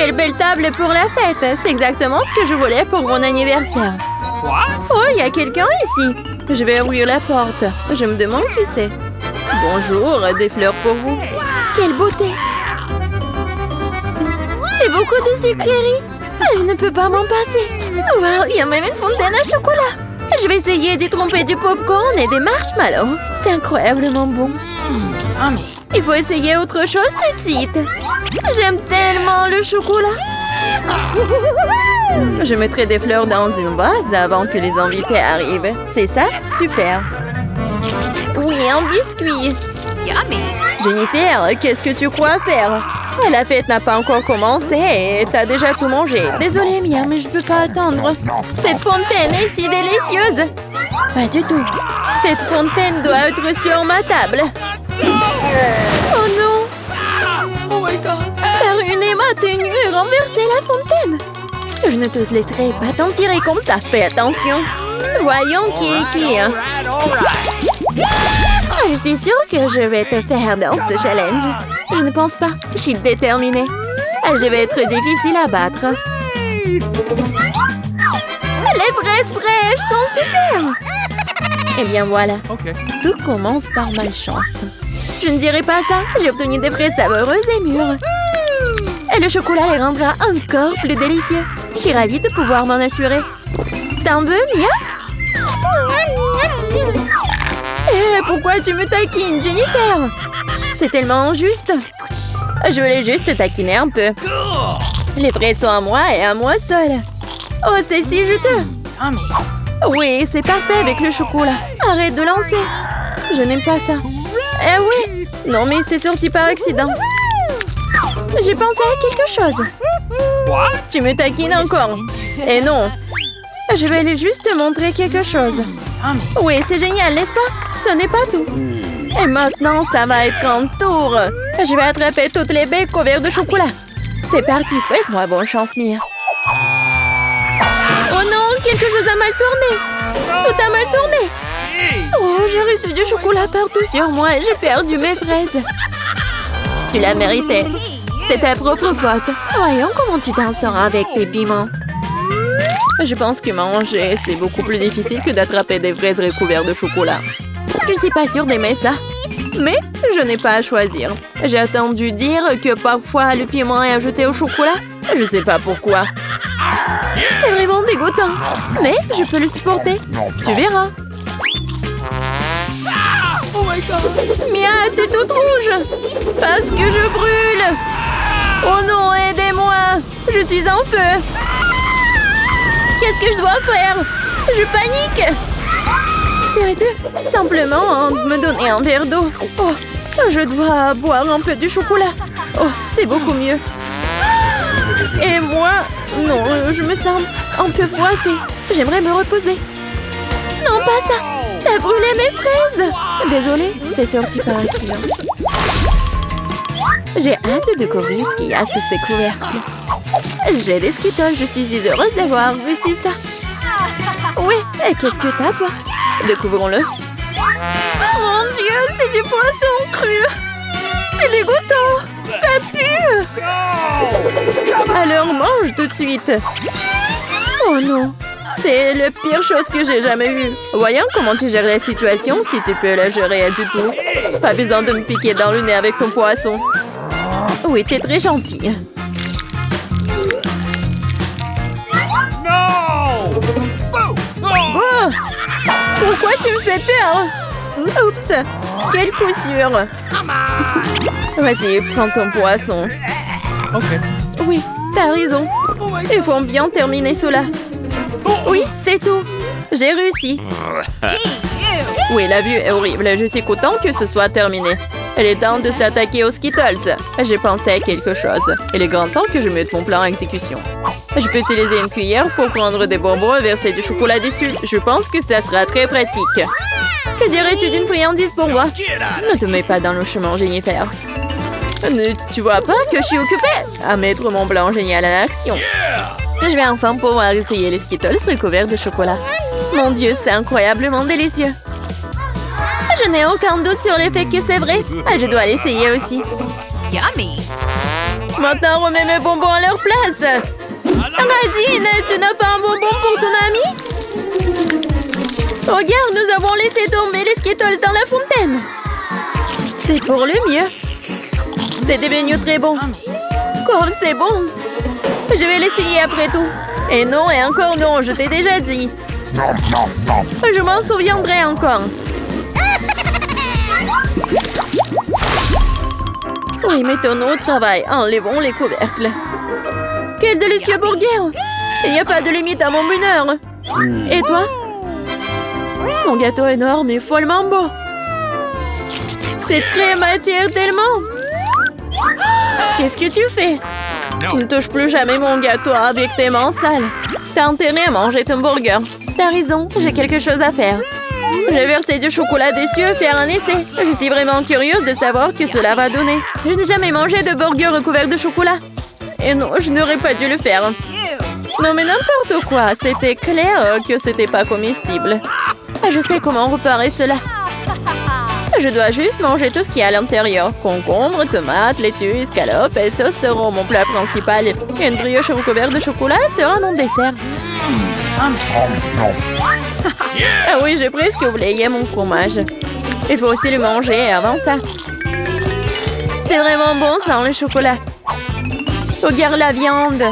Quelle belle table pour la fête! C'est exactement ce que je voulais pour mon anniversaire. Oh, il y a quelqu'un ici. Je vais ouvrir la porte. Je me demande qui c'est. Bonjour, des fleurs pour vous. Quelle beauté! C'est beaucoup de sucreries. Je ne peux pas m'en passer. Wow, il y a même une fontaine à chocolat. Je vais essayer d'y tromper du popcorn et des marshmallows. C'est incroyablement bon. Il faut essayer autre chose tout de suite. J'aime tellement le chocolat. Je mettrai des fleurs dans une vase avant que les invités arrivent. C'est ça? Super. Oui, un biscuit. Jennifer, qu'est-ce que tu crois faire? La fête n'a pas encore commencé et t'as déjà tout mangé. Désolée, Mia, mais je peux pas attendre. Cette fontaine est si délicieuse. Pas du tout. Cette fontaine doit être sur ma table. Oh non! Oh my God! T'as ruiné ma tenue et renversé la fontaine. Je ne te laisserai pas t'en tirer comme ça. Fais attention. Voyons qui est qui. Je suis sûre que je vais te faire dans ce challenge. Je ne pense pas. Je suis déterminée. Je vais être difficile à battre. Les fraises fraîches sont super. Eh bien voilà. Tout commence par malchance. Je ne dirai pas ça. J'ai obtenu des fraises savoureuses et mûres. Et le chocolat les rendra encore plus délicieux. Je suis ravie de pouvoir m'en assurer. T'en veux, Mia? Eh, pourquoi tu me taquines, Jennifer? C'est tellement injuste. Je voulais juste taquiner un peu. Les fraises sont à moi et à moi seule. Oh, c'est si juteux. Oui, c'est parfait avec le chocolat. Arrête de lancer. Je n'aime pas ça. Eh oui. Non, mais c'est sorti par accident. J'ai pensé à quelque chose. Tu me taquines encore. Et non. Je vais aller juste te montrer quelque chose. Oui, c'est génial, n'est-ce pas? Ce n'est pas tout. Et maintenant, ça va être un tour. Je vais attraper toutes les baies couvertes de chocolat. C'est parti, souhaite-moi bonne chance, Mia. Oh non, quelque chose a mal tourné. Tout a mal tourné. Oh, j'ai reçu du chocolat partout sur moi et j'ai perdu mes fraises. Tu l'as mérité. C'est ta propre faute. Voyons comment tu t'en sors avec tes piments. Je pense que manger, c'est beaucoup plus difficile que d'attraper des fraises recouvertes de chocolat. Je suis pas sûre d'aimer ça. Mais je n'ai pas à choisir. J'ai entendu dire que parfois le piment est ajouté au chocolat. Je sais pas pourquoi. C'est vraiment dégoûtant. Mais je peux le supporter. Tu verras. Oh my God. Mia, t'es toute rouge. Parce que je brûle. Oh non, aidez-moi. Je suis en feu. Qu'est-ce que je dois faire? Je panique. Tu aurais pu simplement me donner un verre d'eau. Oh, je dois boire un peu de chocolat. Oh, c'est beaucoup mieux. Et moi, non, je me sens un peu froissée. J'aimerais me reposer. Non, pas ça. Ça a brûlé mes fraises. Désolée, c'est sorti par accident. J'ai hâte de découvrir ce qu'il y a sous ces couvercles. J'ai des Skittles, je suis si heureuse d'avoir réussi ça. Oui, et qu'est-ce que t'as, toi? Découvrons-le. Mon Dieu, c'est du poisson cru. C'est dégoûtant. Ça pue. Alors mange tout de suite. Oh non, c'est la pire chose que j'ai jamais eue. Voyons comment tu gères la situation, si tu peux la gérer du tout. Pas besoin de me piquer dans le nez avec ton poisson. Oui, t'es très gentille. Oh! Pourquoi tu me fais peur? Oups! Quelle coup sûr! Vas-y, prends ton poisson. Oui, t'as raison. Il faut bien terminer cela. Oui, c'est tout. J'ai réussi. Oui, la vue est horrible. Je suis content que ce soit terminé. Il est temps de s'attaquer aux Skittles. J'ai pensé à quelque chose. Il est grand temps que je mette mon plan en exécution. Je peux utiliser une cuillère pour prendre des bonbons et verser du chocolat dessus. Je pense que ça sera très pratique. Que dirais-tu d'une friandise pour moi? Ne te mets pas dans le chemin, Jennifer. Tu vois pas que je suis occupée à mettre mon plan génial en action. Je vais enfin pouvoir essayer les Skittles recouverts de chocolat. Mon Dieu, c'est incroyablement délicieux. Je n'ai aucun doute sur le fait que c'est vrai. Je dois l'essayer aussi. Yummy. Maintenant, remets mes bonbons à leur place. Nadine, tu n'as pas un bonbon pour ton ami? Regarde, nous avons laissé tomber les Skittles dans la fontaine. C'est pour le mieux. C'est devenu très bon. Comme c'est bon. Je vais l'essayer après tout. Et non, et encore non, je t'ai déjà dit. Je m'en souviendrai encore. Oui, mettons-nous au travail. Enlevons les couvercles. Quel délicieux burger! Il n'y a pas de limite à mon bonheur. Et toi? Mon gâteau énorme est follement beau. Cette crème attire tellement. Qu'est-ce que tu fais? Ne touche plus jamais mon gâteau avec tes mains sales. T'as intérêt à manger ton burger. T'as raison, j'ai quelque chose à faire. Je vais verser du chocolat dessus et faire un essai. Je suis vraiment curieuse de savoir ce que cela va donner. Je n'ai jamais mangé de burger recouvert de chocolat. Et non, je n'aurais pas dû le faire. Non mais n'importe quoi, c'était clair que c'était pas comestible. Je sais comment réparer cela. Je dois juste manger tout ce qu'il y a à l'intérieur. Concombre, tomates, laitue, escalope et sauce seront mon plat principal. Et une brioche recouverte de chocolat sera mon dessert. Ah oui, j'ai presque oublié mon fromage. Il faut aussi le manger avant ça. C'est vraiment bon sans le chocolat. Regarde la viande.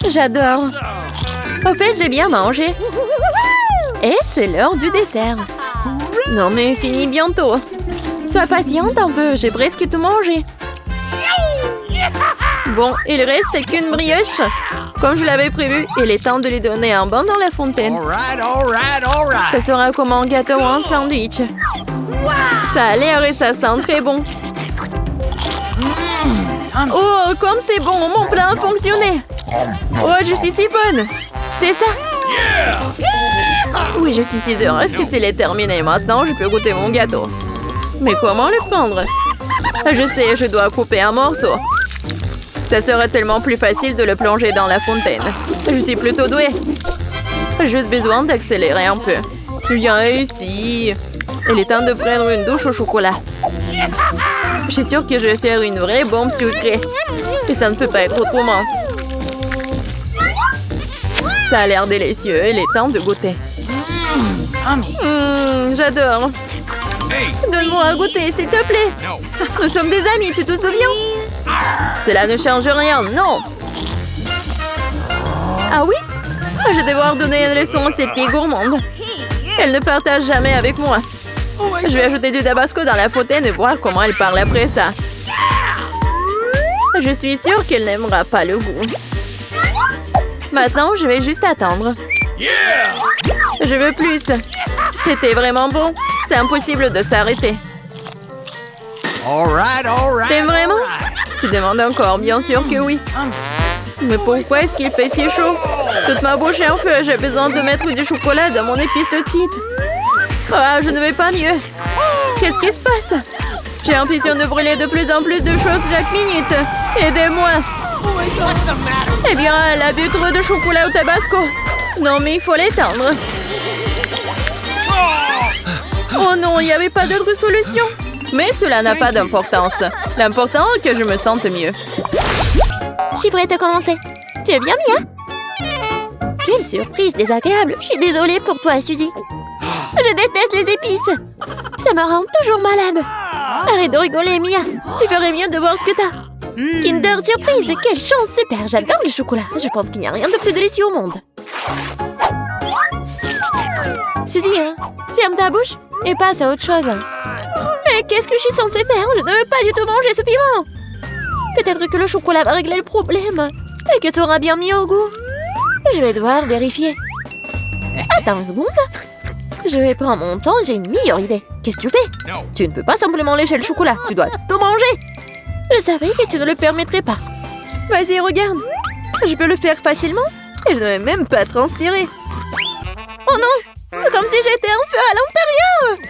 J'adore. Au fait, j'ai bien mangé. Et c'est l'heure du dessert. Non mais fini bientôt. Sois patiente un peu, j'ai presque tout mangé. Bon, il reste qu'une brioche. Comme je l'avais prévu, il est temps de lui donner un bain dans la fontaine. Ça sera comme un gâteau ou un sandwich. Ça a l'air et ça sent très bon. Oh, comme c'est bon, mon plan a fonctionné. Oh, je suis si bonne. C'est ça? Oui, je suis si heureuse que tu l'aies terminé. Maintenant, je peux goûter mon gâteau. Mais comment le prendre? Je sais, je dois couper un morceau. Ça serait tellement plus facile de le plonger dans la fontaine. Je suis plutôt douée. J'ai juste besoin d'accélérer un peu. Viens ici. Il est temps de prendre une douche au chocolat. Je suis sûre que je vais faire une vraie bombe sucrée. Et ça ne peut pas être autrement. Ça a l'air délicieux. Il est temps de goûter. J'adore. Donne-moi à goûter, s'il te plaît. Nous sommes des amis, tu te souviens? Cela ne change rien, non. Ah oui? Je vais devoir donner une leçon à cette fille gourmande. Elle ne partage jamais avec moi. Je vais ajouter du tabasco dans la fontaine et voir comment elle parle après ça. Je suis sûre qu'elle n'aimera pas le goût. Maintenant, je vais juste attendre. Je veux plus. C'était vraiment bon. C'est impossible de s'arrêter. T'aimes vraiment? Tu demandes encore, bien sûr que oui. Mais pourquoi est-ce qu'il fait si chaud? Toute ma bouche est en feu. J'ai besoin de mettre du chocolat dans mon épice de suite. Ah, je ne vais pas mieux. Qu'est-ce qui se passe? J'ai l'impression de brûler de plus en plus de choses chaque minute. Aidez-moi. Eh bien, elle a bu trop de chocolat au tabasco. Non, mais il faut l'éteindre. Oh non, il n'y avait pas d'autre solution. Mais cela n'a pas d'importance. L'important est que je me sente mieux. Je suis prête à commencer. Tu es bien, Mia? Quelle surprise désagréable. Je suis désolée pour toi, Suzy. Je déteste les épices. Ça me rend toujours malade. Arrête de rigoler, Mia. Tu ferais mieux de voir ce que t'as. Kinder Surprise, quelle chance, super. J'adore le chocolat. Je pense qu'il n'y a rien de plus délicieux au monde. Suzy, ferme ta bouche et passe à autre chose. Mais qu'est-ce que je suis censée faire? Je ne veux pas du tout manger ce piment. Peut-être que le chocolat va régler le problème et que ça aura bien mis au goût. Je vais devoir vérifier. Attends une seconde. Je vais prendre mon temps, j'ai une meilleure idée. Qu'est-ce que tu fais? Tu ne peux pas simplement lécher le chocolat. Tu dois tout manger. Je savais que tu ne le permettrais pas. Vas-y, regarde. Je peux le faire facilement et je ne vais même pas transpirer. Oh non! C'est comme si j'étais un feu à l'intérieur!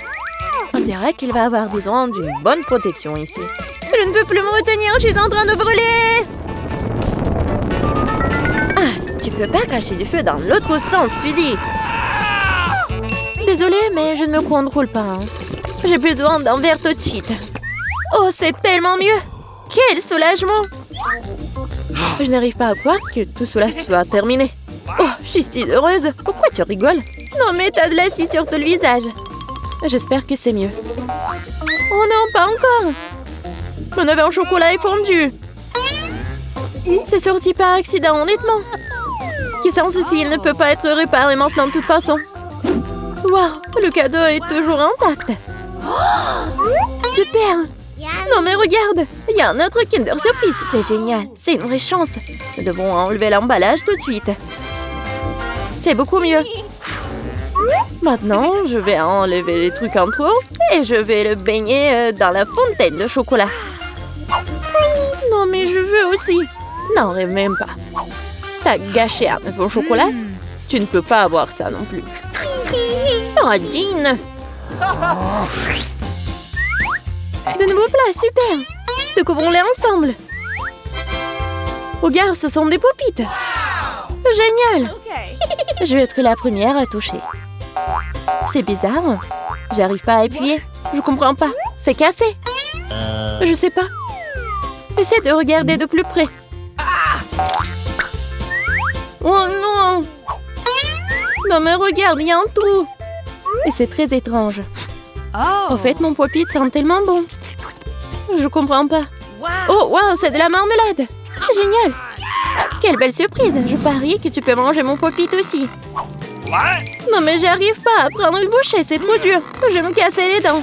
On dirait qu'il va avoir besoin d'une bonne protection ici. Je ne peux plus me retenir, je suis en train de brûler! Ah, tu peux pas cacher du feu dans l'autre sens, Suzy! Désolée, mais je ne me contrôle pas. J'ai besoin d'un verre tout de suite. Oh, c'est tellement mieux! Quel soulagement! Je n'arrive pas à croire que tout cela soit terminé. Oh, je suis si heureuse. Pourquoi tu rigoles? Non, mais t'as de la scie sur tout le visage. J'espère que c'est mieux. Oh non, pas encore! Mon oeuf en chocolat est fondu. C'est sorti par accident, honnêtement. Qui sans souci, il ne peut pas être réparé maintenant de toute façon. Waouh, le cadeau est toujours intact. Super! Non mais regarde, il y a un autre Kinder Surprise. C'est génial, c'est une vraie chance. Nous devons enlever l'emballage tout de suite. C'est beaucoup mieux. Maintenant, je vais enlever les trucs en trop et je vais le baigner dans la fontaine de chocolat. Non mais je veux aussi. Non, rêve même pas. T'as gâché un œuf au chocolat? Tu ne peux pas avoir ça non plus. Oh, Dean! De nouveaux plats, super! Découvrons-les ensemble. Regarde, ce sont des popites. Génial! Je vais être la première à toucher. C'est bizarre. J'arrive pas à appuyer. Je comprends pas. C'est cassé. Je sais pas. Essaie de regarder de plus près. Oh non! Non mais regarde, il y a un trou. Et c'est très étrange. En fait, mon pop-it sent tellement bon. Je comprends pas. Oh, wow, c'est de la marmelade. Génial. Quelle belle surprise. Je parie que tu peux manger mon pop-it aussi. Non mais j'arrive pas à prendre une bouchée, c'est trop dur. Je vais me casser les dents.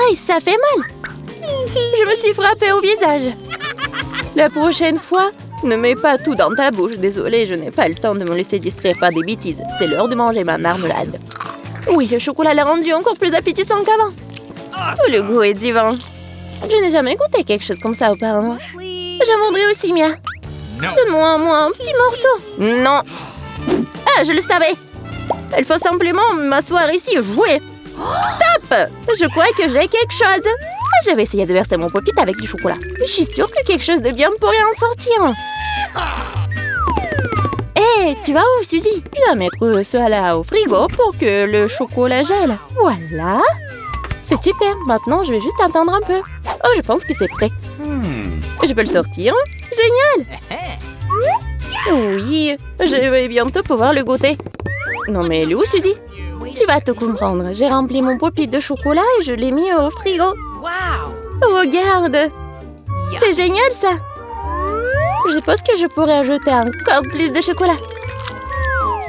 Aïe, ça fait mal. Je me suis frappée au visage. La prochaine fois, ne mets pas tout dans ta bouche. Désolée, je n'ai pas le temps de me laisser distraire par des bêtises. C'est l'heure de manger ma marmelade. Oui, le chocolat l'a rendu encore plus appétissant qu'avant. Oh, le goût est divin. Je n'ai jamais goûté quelque chose comme ça auparavant. J'en voudrais aussi, Mia. Donne-moi un petit morceau. Non. Ah, je le savais. Il faut simplement m'asseoir ici et jouer. Stop! Je crois que j'ai quelque chose. Je vais essayer de verser mon pop-it avec du chocolat. Je suis sûre que quelque chose de bien pourrait en sortir. Hé, tu vas où, Suzy? Je vais mettre cela au frigo pour que le chocolat gèle. Voilà. C'est super. Maintenant, je vais juste attendre un peu. Oh, je pense que c'est prêt. Je peux le sortir. Génial! Oui, je vais bientôt pouvoir le goûter. Non mais elle est où, Suzy? Tu vas tout comprendre. J'ai rempli mon pop-it de chocolat et je l'ai mis au frigo. Regarde! C'est génial, ça! Je pense que je pourrais ajouter encore plus de chocolat.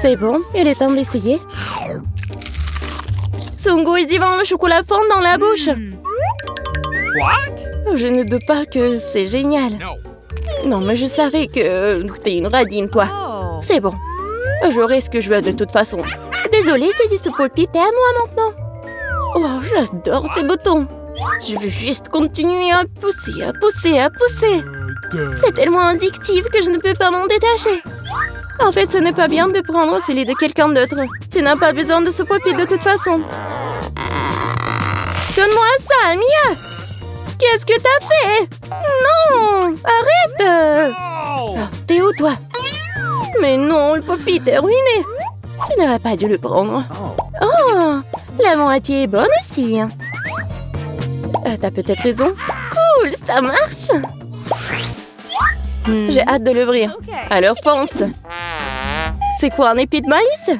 C'est bon, il est temps d'essayer. Son goût est divin, le chocolat fond dans la bouche. Je ne doute pas que c'est génial. Non, mais je savais que t'es une radine, toi. C'est bon. J'aurai ce que je veux de toute façon. Désolée, c'est ce pop-it est à moi maintenant. Oh, j'adore ces boutons. Je veux juste continuer à pousser, à pousser, à pousser. C'est tellement addictif que je ne peux pas m'en détacher. En fait, ce n'est pas bien de prendre celui de quelqu'un d'autre. Tu n'as pas besoin de ce pop-it de toute façon. Donne-moi ça, Mia! Qu'est-ce que t'as fait? Non! Arrête! Oh, t'es où, toi? Mais non, le pop-it est ruiné. Tu n'aurais pas dû le prendre. Oh, la moitié est bonne aussi. T'as peut-être raison. Cool, ça marche. J'ai hâte de l'ouvrir. Alors fonce. C'est quoi, un épi de maïs?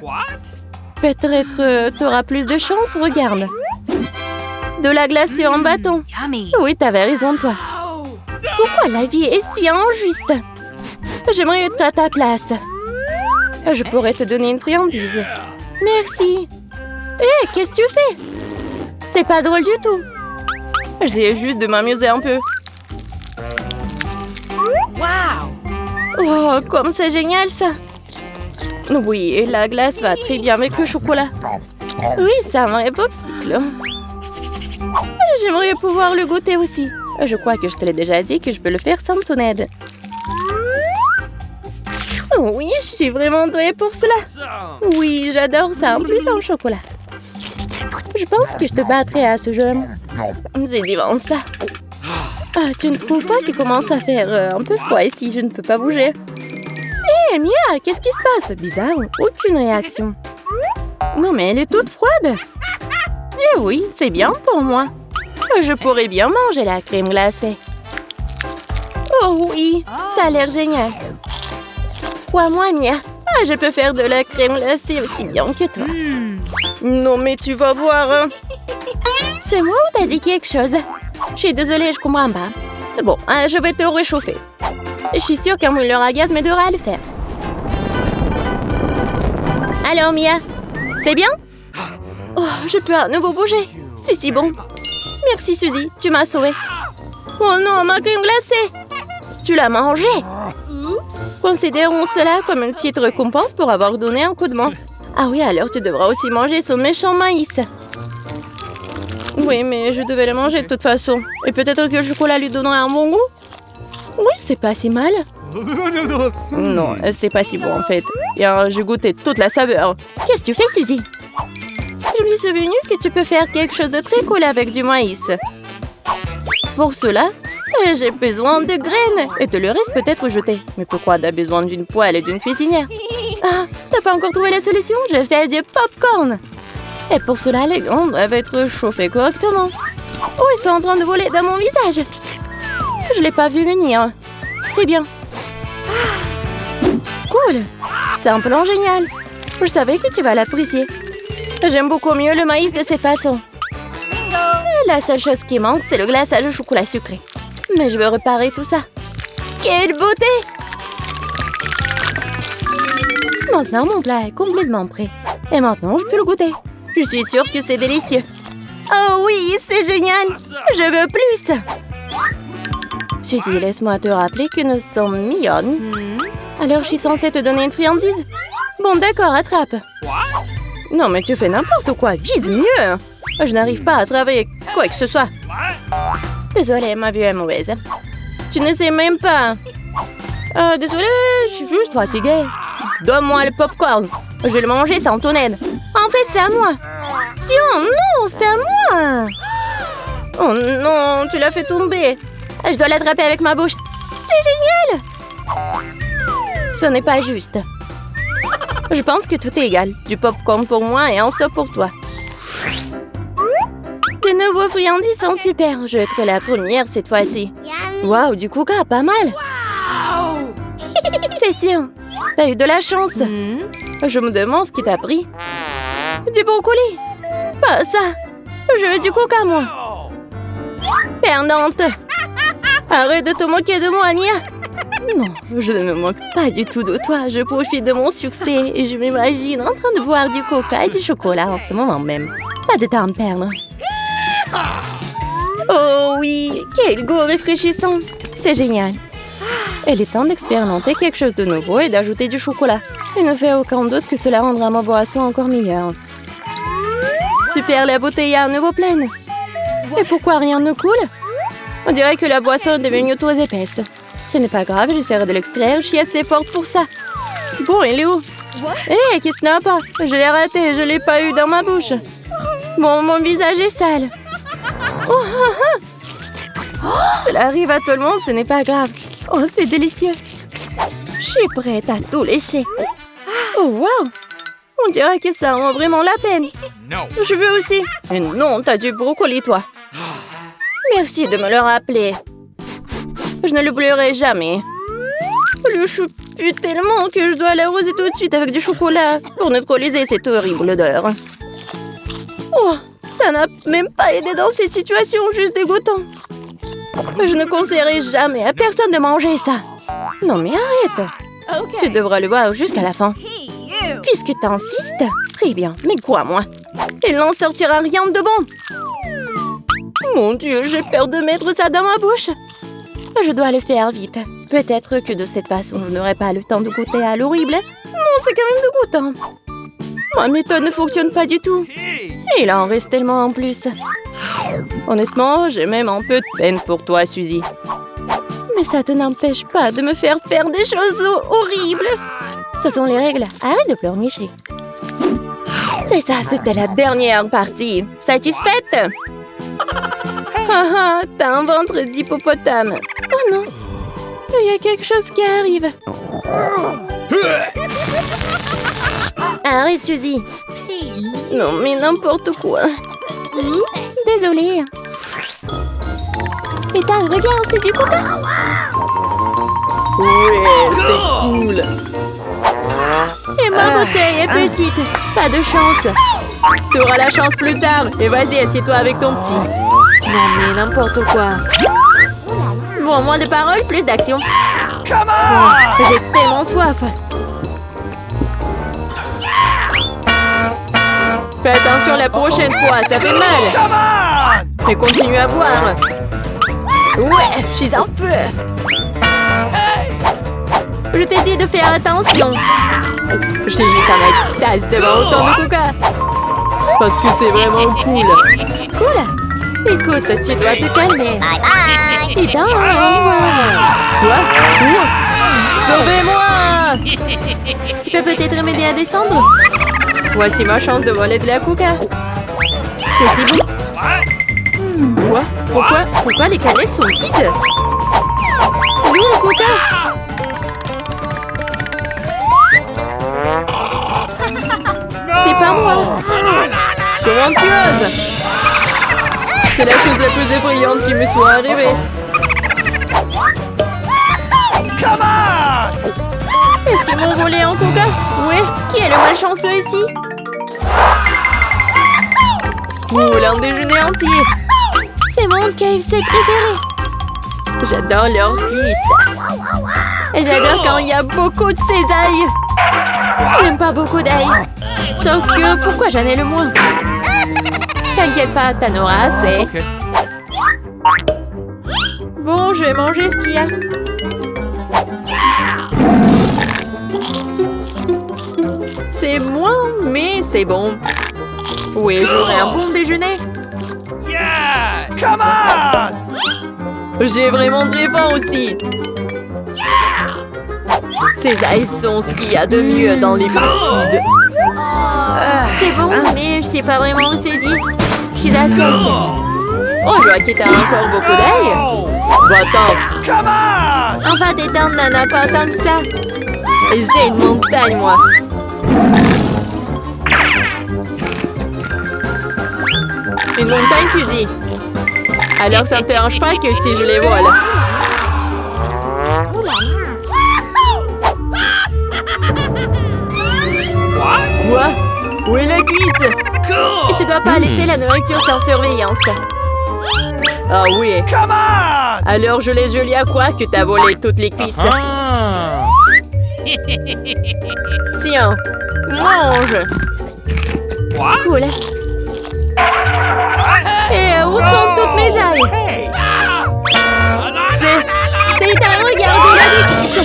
Peut-être t'auras plus de chance, regarde. De la glacée en bâton. Oui, t'avais raison, toi. Pourquoi la vie est si injuste? J'aimerais être à ta place. Je pourrais te donner une friandise. Merci. Hé, qu'est-ce que tu fais? C'est pas drôle du tout. J'essaie juste de m'amuser un peu. Oh, comme c'est génial, ça. Oui, la glace va très bien avec le chocolat. Oui, c'est un vrai popsicle. J'aimerais pouvoir le goûter aussi. Je crois que je te l'ai déjà dit que je peux le faire sans ton aide. Oui, je suis vraiment douée pour cela. Oui, j'adore ça, en plus en chocolat. Je pense que je te battrai à ce jeu. C'est divin, ça. Ah, tu ne trouves pas qu'il commence à faire un peu froid ici? Je ne peux pas bouger. Hé, Mia, qu'est-ce qui se passe? Bizarre, aucune réaction. Non, mais elle est toute froide. Eh oui, c'est bien pour moi. Je pourrais bien manger la crème glacée. Oh oui, ça a l'air génial. Crois-moi, Mia. Je peux faire de la crème glacée aussi bien que toi. Non, mais tu vas voir. Hein. C'est moi ou t'as dit quelque chose? Je suis désolée, je comprends pas. Bon, je vais te réchauffer. Je suis sûre qu'un mouleur à gaz m'aidera à le faire. Alors, Mia, c'est bien? Oh, je peux à nouveau bouger. C'est si bon. Merci, Suzy, tu m'as sauvée. Oh non, ma crème glacée! Tu l'as mangée? Considérons cela comme une petite récompense pour avoir donné un coup de main. Ah oui, alors tu devras aussi manger son méchant maïs. Oui, mais je devais le manger de toute façon. Et peut-être que le chocolat lui donnerait un bon goût? Oui, c'est pas si mal. Non, c'est pas si bon en fait. Et j'ai goûté toute la saveur. Qu'est-ce que tu fais, Suzy? Je me suis souvenu que tu peux faire quelque chose de très cool avec du maïs. Pour cela, j'ai besoin de graines. Et te le reste peut être jeté. Mais pourquoi t'as besoin d'une poêle et d'une cuisinière? Ah, t'as pas encore trouvé la solution? Je fais du popcorn. Et pour cela, les graines doivent être chauffées correctement. Oh, ils sont en train de voler dans mon visage. Je l'ai pas vu venir. Très bien. Cool. C'est un plan génial. Je savais que tu vas l'apprécier. J'aime beaucoup mieux le maïs de cette façon. La seule chose qui manque, c'est le glaçage au chocolat sucré. Mais je veux réparer tout ça. Quelle beauté! Maintenant, mon plat est complètement prêt. Et maintenant, je peux le goûter. Je suis sûre que c'est délicieux. Oh oui, c'est génial! Je veux plus! Suzy, laisse-moi te rappeler que nous sommes mignonnes. Alors, je suis censée te donner une friandise? Bon, d'accord, attrape. Non, mais tu fais n'importe quoi. Vise mieux! Je n'arrive pas à travailler quoi que ce soit. Désolée, ma vue est mauvaise. Tu ne sais même pas. Désolée, je suis juste fatiguée. Donne-moi le popcorn. Je vais le manger sans ton aide. En fait, c'est à moi. Tiens, non, c'est à moi. Oh non, tu l'as fait tomber. Je dois l'attraper avec ma bouche. C'est génial. Ce n'est pas juste. Je pense que tout est égal. Du popcorn pour moi et un seau pour toi. Les nouveaux friandises sont super. Je vais être la première cette fois-ci. Waouh, du coca, pas mal. Wow. C'est sûr. T'as eu de la chance. Je me demande ce qui t'a pris. Du brocoli. Pas ça. Je veux du coca, moi. Perdante. Arrête de te moquer de moi, Mia. Non, je ne me moque pas du tout de toi. Je profite de mon succès et je m'imagine en train de boire du coca et du chocolat en ce moment même. Pas de temps à perdre. Oh oui, quel goût rafraîchissant. C'est génial. Il est temps d'expérimenter quelque chose de nouveau et d'ajouter du chocolat. Il ne fait aucun doute que cela rendra ma boisson encore meilleure. Super, la bouteille est à nouveau pleine. Et pourquoi rien ne coule? On dirait que la boisson est devenue trop épaisse. Ce n'est pas grave, j'essaierai de l'extraire, je suis assez forte pour ça. Bon, il est où? Hé, qu'est-ce qu'il n'a pas? Je l'ai raté, je l'ai pas eu dans ma bouche. Bon, mon visage est sale. Cela arrive à tout le monde, ce n'est pas grave. Oh, c'est délicieux. Je suis prête à tout lécher. Oh, wow! On dirait que ça en vaut vraiment la peine. Je veux aussi. Et non, t'as du brocoli, toi. Merci de me le rappeler. Je ne l'oublierai jamais. Le chou pue tellement que je dois l'arroser tout de suite avec du chocolat pour neutraliser cette horrible odeur. Oh, ça n'a même pas aidé dans cette situation juste dégoûtante. Je ne conseillerais jamais à personne de manger ça. Non mais arrête. Tu devras le voir jusqu'à la fin. Puisque t'insistes, c'est bien, mais crois-moi, il n'en sortira rien de bon. Mon Dieu, j'ai peur de mettre ça dans ma bouche. Je dois le faire vite. Peut-être que de cette façon, je n'aurai pas le temps de goûter à l'horrible. Non, c'est quand même dégoûtant. Ma méthode ne fonctionne pas du tout. Et il en reste tellement en plus. Honnêtement, j'ai même un peu de peine pour toi, Suzy. Mais ça te n'empêche pas de me faire faire des choses horribles. Ce sont les règles. Arrête de pleurnicher. C'est ça, c'était la dernière partie. Satisfaite? Ah, t'as un ventre d'hippopotame. Oh non, il y a quelque chose qui arrive. Arrête, Suzy. Non, mais n'importe quoi. Désolée. Ethan, regarde, c'est du coca. Ouais, c'est cool. Et ma bouteille est petite. Pas de chance. Tu auras la chance plus tard. Et vas-y, assieds-toi avec ton petit. Non mais n'importe quoi. Bon, moins de paroles, plus d'action. Bon, j'ai tellement soif. Fais attention la prochaine fois, ça fait mal. Et continue à boire. Ouais, je suis un peu. Je t'ai dit de faire attention. Je suis juste en extase devant autant de coca. Parce que c'est vraiment cool. Cool. Écoute, tu dois te calmer. Et dans, au revoir. Quoi? Sauvez-moi! Tu peux peut-être m'aider à descendre? Voici ma chance de voler de la coca. C'est si bon. Quoi? Pourquoi les canettes sont vides? Où est le coca? C'est pas moi. Comment tu oses? C'est la chose la plus effrayante qui me soit arrivée. Est-ce qu'ils m'ont volé un coca? Oui. Qui est le malchanceux ici? L'un déjeuner entier. C'est mon KFC préféré. J'adore leurs cuisses. Et j'adore quand il y a beaucoup de cisailles. Je n'aime pas beaucoup d'ail. Sauf que, pourquoi j'en ai le moins? T'inquiète pas, t'en auras assez. Okay. Bon, je vais manger ce qu'il y a. C'est moins, mais c'est bon. Oui, j'aurai un bon déjeuner. Yeah! Come on! J'ai vraiment très faim aussi. Ces ailes sont ce qu'il y a de mieux dans les fast-foods. C'est bon, mais je sais pas vraiment où c'est dit. Je suis assez. Oh, je vois que t'as encore beaucoup d'ail. Va-t'en. Enfin, détendre, n'en a pas tant que ça. J'ai une montagne, moi. Une montagne, tu dis? Alors, ça ne te dérange pas que si je les vole? Quoi? Où est la cuisse? Et tu dois pas laisser la nourriture sans surveillance. Ah oui. Alors je laisse Julie à croire que t'as volé toutes les cuisses. Tiens, mange. Cool. Et où sont toutes mes ailes? C'est Ethan, regardez la déguise.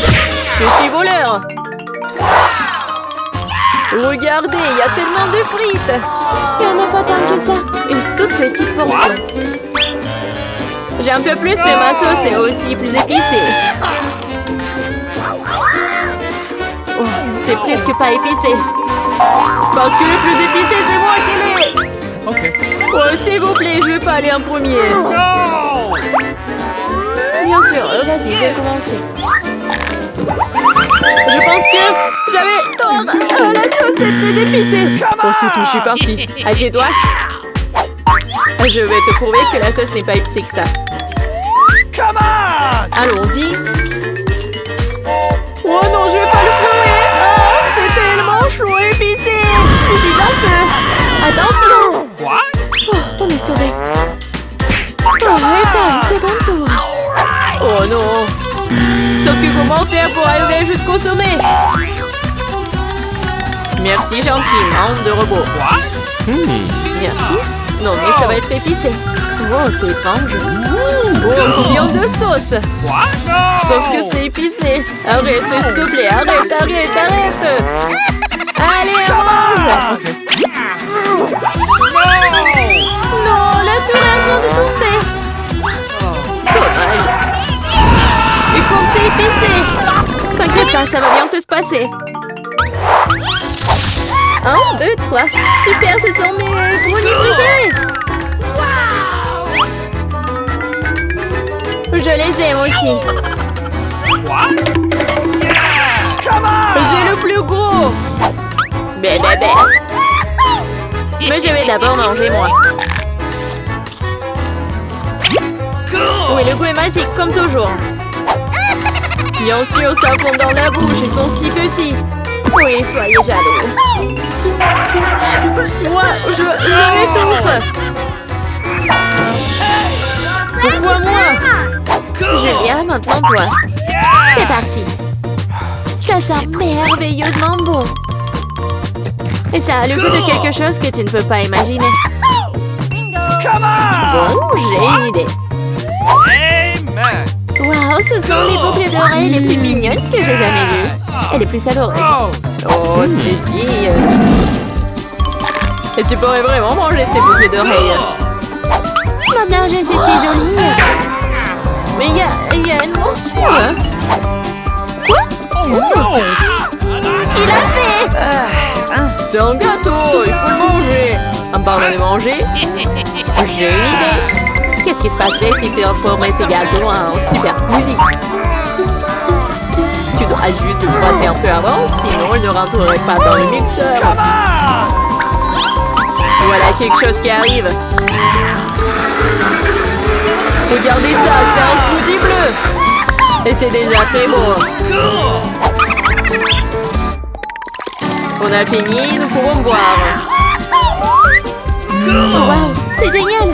Petit voleur. Regardez, il y a tellement de frites. Il n'y en a pas tant que ça. Une toute petite portion. J'ai un peu plus, mais ma sauce est aussi plus épicée. Oh, c'est presque pas épicé. Parce que le plus épicé, c'est moi qui l'ai. Ok. Oh, s'il vous plaît, je veux pas aller en premier. No! Bien sûr, vas-y, je vais commencer. Je pense que j'avais tort. La sauce est très épicée. Oh, c'est tout, je suis partie. Assieds-toi. Je vais te prouver que la sauce n'est pas épicée que ça. Allons-y. Oh non, je vais pas le flouer. Oh, c'est tellement chaud et épicé. Utilise un peu. Attention. What? Oh, on est sauvés. Oh, Ethan, c'est ton tour. Oh non. Sauf que comment faire pour arriver jusqu'au sommet? Merci, gentil, membre de robot. Merci. Non, mais ça va être épicé. Oh, c'est étrange. Oh, combien de sauce? Sauf que c'est épicé. Arrête, s'il te plaît. Arrête. Allez, mange. Non, la tourelle vient de tomber. Dommage. Et comme c'est épicé. T'inquiète pas, ça va bientôt se passer. 1, 2, 3. Super, ce sont mes brownies préférés. Je les aime aussi. J'ai le plus gros. Bé. Mais je vais d'abord manger moi. Oui, le goût est magique, comme toujours. Bien sûr, ça fond dans la bouche, ils sont si petits. Oui, soyez jaloux. Moi, je m'étouffe. Pourquoi moi? Julia, maintenant toi. C'est parti. Ça sent merveilleusement bon. Et ça a le goût de quelque chose que tu ne peux pas imaginer. Bon, j'ai une idée. Amen. Waouh, ce sont les boucles d'oreilles les plus mignonnes que j'ai jamais vues. Et les plus savoureuses. Oh, c'est fille. Et tu pourrais vraiment manger ces boucles d'oreilles. Maintenant, je sais, c'est joli. Mais il y a une morsure. Quoi? Oh, il a fait. C'est un gâteau, il faut le manger. En parlant de manger, j'ai une idée. Qu'est-ce qui se passerait si tu transformais ces gâteaux en super smoothie? Tu dois juste le froisser un peu avant, sinon il ne rentrerait pas dans le mixeur. Voilà quelque chose qui arrive. Regardez ça, c'est un smoothie bleu. Et c'est déjà très beau. On a fini, nous pouvons boire. Oh, wow, c'est génial.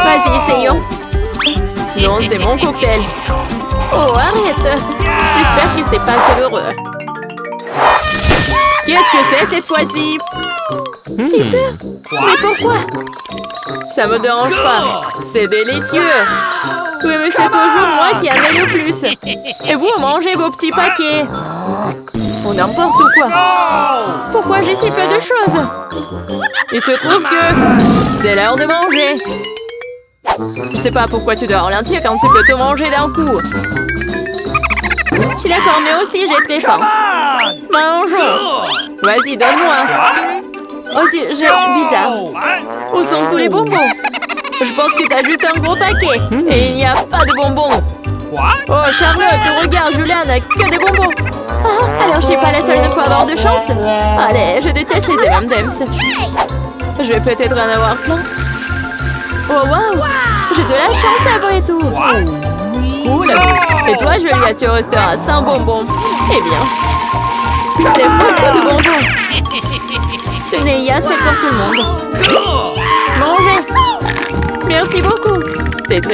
Vas-y, essayons. Non, c'est mon cocktail. Oh, arrête. J'espère que c'est pas savoureux. Qu'est-ce que c'est cette fois-ci? Super. Mais pourquoi? Ça me dérange pas. C'est délicieux. Oui, mais c'est toujours moi qui en ai le plus. Et vous mangez vos petits paquets. Oh, n'importe quoi. Pourquoi j'ai si peu de choses? Il se trouve que c'est l'heure de manger. Je sais pas pourquoi tu dois ralentir quand tu peux tout manger d'un coup. Je suis d'accord, mais aussi j'ai très faim. Mangeons. Vas-y, donne-moi. Oh, c'est bizarre. Où sont tous les bonbons? Je pense que t'as juste un gros paquet. Et il n'y a pas de bonbons. Oh, Charlotte, regarde, Julia n'a que des bonbons. Ah, alors je suis pas la seule de pas avoir de chance. Allez, je déteste les M&M's. Je vais peut-être en avoir plein. Oh, waouh! J'ai de la chance après tout. Cool. Et toi, Julia, tu resteras sans bonbons. Eh bien, c'est beaucoup de bonbons. Tenez, il y a assez pour tout le monde. Mangez. Merci beaucoup. T'es très